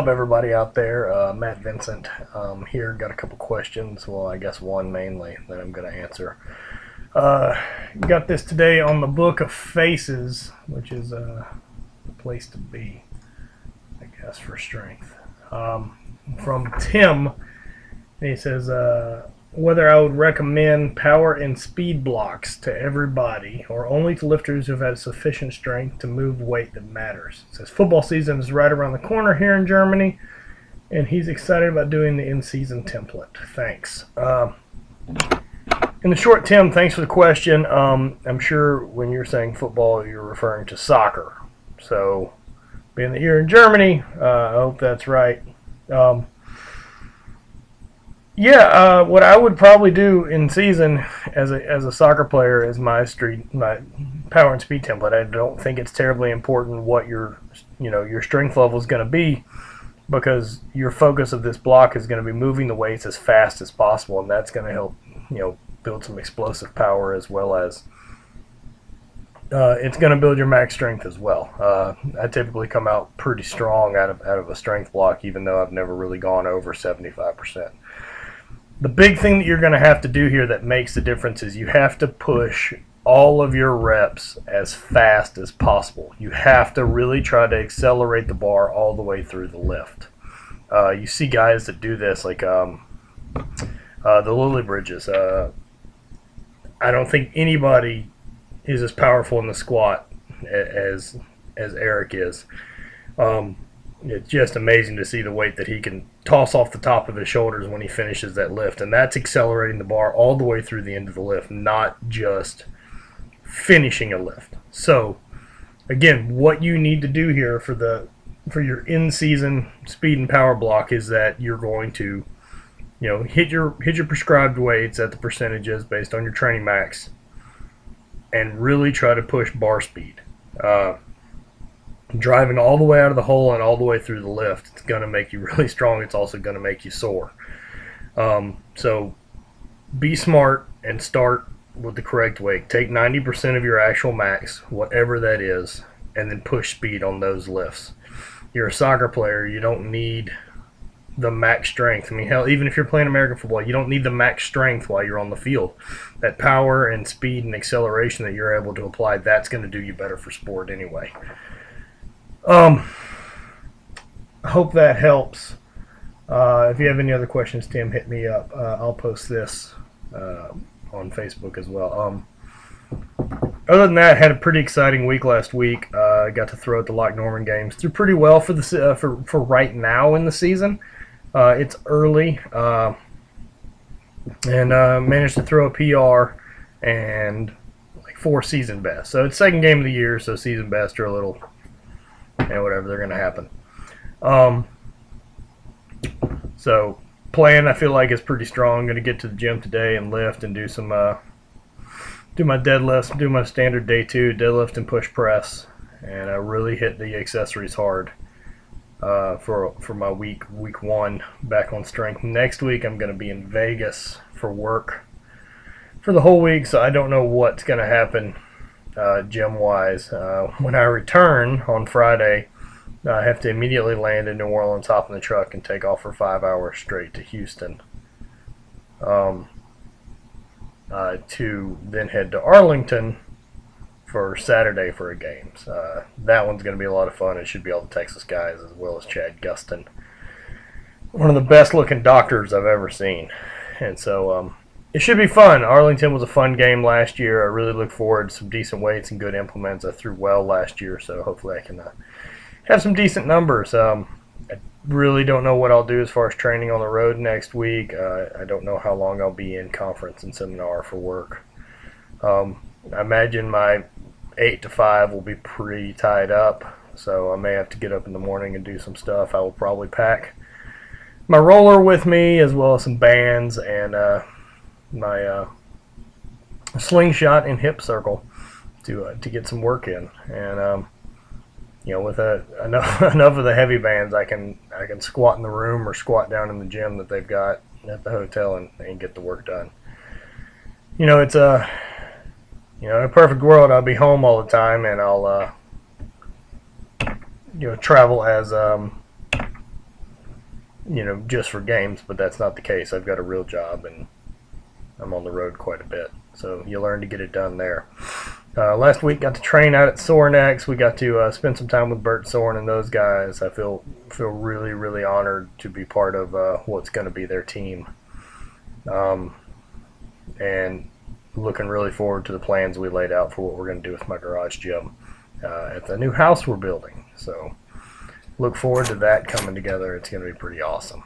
Up, everybody out there? Matt Vincent here. Got a couple questions. Well, I guess one mainly that I'm going to answer. Got this today on the Book of Faces, which is a place to be, I guess, for strength. From Tim, he says, whether I would recommend power and speed blocks to everybody or only to lifters who've had sufficient strength to move weight that matters. It says football season is right around the corner here in Germany, and he's excited about doing the in-season template. Thanks. In the short, Tim, thanks for the question. I'm sure when you're saying football, you're referring to soccer. So, being that you're in Germany, I hope that's right. What I would probably do in season as a soccer player is my power and speed template. I don't think it's terribly important what your strength level is going to be, because your focus of this block is going to be moving the weights as fast as possible, and that's going to help build some explosive power, as well as it's going to build your max strength as well. I typically come out pretty strong out of a strength block, even though I've never really gone over 75%. The big thing that you're going to have to do here that makes the difference is you have to push all of your reps as fast as possible. You have to really try to accelerate the bar all the way through the lift. You see guys that do this, like the Lily Bridges. I don't think anybody is as powerful in the squat as Eric is. It's just amazing to see the weight that he can toss off the top of his shoulders when he finishes that lift, and that's accelerating the bar all the way through the end of the lift, not just finishing a lift. So again, what you need to do here for your in-season speed and power block is that you're going to hit your prescribed weights at the percentages based on your training max, and really try to push bar speed. Driving all the way out of the hole and all the way through the lift, it's going to make you really strong. It's also going to make you sore. So be smart and start with the correct weight. Take 90% of your actual max, whatever that is, and then push speed on those lifts. You're a soccer player. You don't need the max strength. I mean, hell, even if you're playing American football, you don't need the max strength while you're on the field. That power and speed and acceleration that you're able to apply, that's going to do you better for sport anyway. I hope that helps. If you have any other questions, Tim, hit me up. I'll post this on Facebook as well. Other than that, had a pretty exciting week last week. Got to throw at the Loch Norman games. Threw pretty well for the for right now in the season. It's early, and managed to throw a PR and like 4 season best. So it's second game of the year, so season best are a little, whatever, they're going to happen. So plan, I feel like, is pretty strong. I'm going to get to the gym today and lift and do some do my deadlifts, do my standard day 2 deadlift and push press, and I really hit the accessories hard for my week 1 back on strength. Next week I'm going to be in Vegas for work for the whole week, so I don't know what's going to happen gym-wise. When I return on Friday, I have to immediately land in New Orleans, hop in the truck, and take off for 5 hours straight to Houston, to then head to Arlington for Saturday for a game. That one's going to be a lot of fun. It should be all the Texas guys, as well as Chad Gustin, one of the best-looking doctors I've ever seen. And so it should be fun. Arlington was a fun game last year. I really look forward to some decent weights and good implements. I threw well last year, so hopefully I can have some decent numbers. I really don't know what I'll do as far as training on the road next week. I don't know how long I'll be in conference and seminar for work. I imagine my 8 to 5 will be pretty tied up, so I may have to get up in the morning and do some stuff. I will probably pack my roller with me, as well as some bands and my slingshot and hip circle to get some work in. And with enough of the heavy bands, I can squat in the room or squat down in the gym that they've got at the hotel and get the work done. It's in a perfect world, I'll be home all the time, and I'll travel as just for games, but that's not the case. I've got a real job and I'm on the road quite a bit, so you learn to get it done there. Last week got to train out at Sorenex. We got to spend some time with Bert Soren and those guys. I feel really, really honored to be part of what's going to be their team, and looking really forward to the plans we laid out for what we're going to do with my garage gym at the new house we're building. So look forward to that coming together. It's going to be pretty awesome.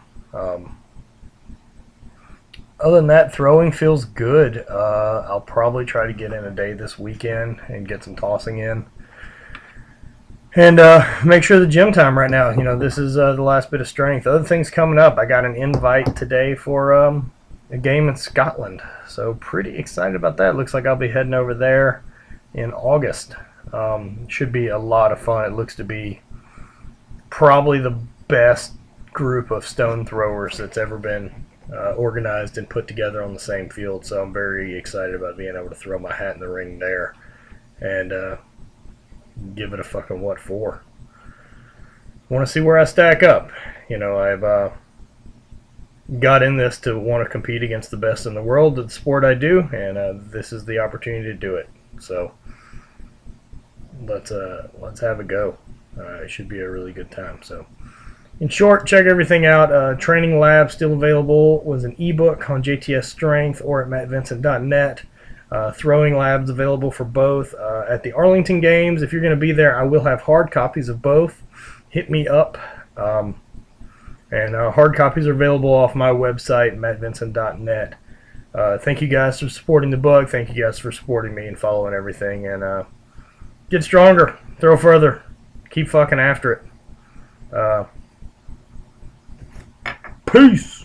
Other than that, throwing feels good. I'll probably try to get in a day this weekend and get some tossing in. And make sure the gym time right now, this is the last bit of strength. Other things coming up. I got an invite today for a game in Scotland. So pretty excited about that. Looks like I'll be heading over there in August. Should be a lot of fun. It looks to be probably the best group of stone throwers that's ever been organized and put together on the same field, so I'm very excited about being able to throw my hat in the ring there and give it a fucking what for. Want to see where I stack up. I've got in this to want to compete against the best in the world at the sport I do, and this is the opportunity to do it. So let's have a go. It should be a really good time. So in short, check everything out. Training Lab still available with an ebook on JTS Strength or at mattvincent.net. Throwing Labs available for both. At the Arlington Games, if you're going to be there, I will have hard copies of both. Hit me up. And hard copies are available off my website, mattvincent.net. Thank you guys for supporting the book. Thank you guys for supporting me and following everything. And get stronger. Throw further. Keep fucking after it. Peace.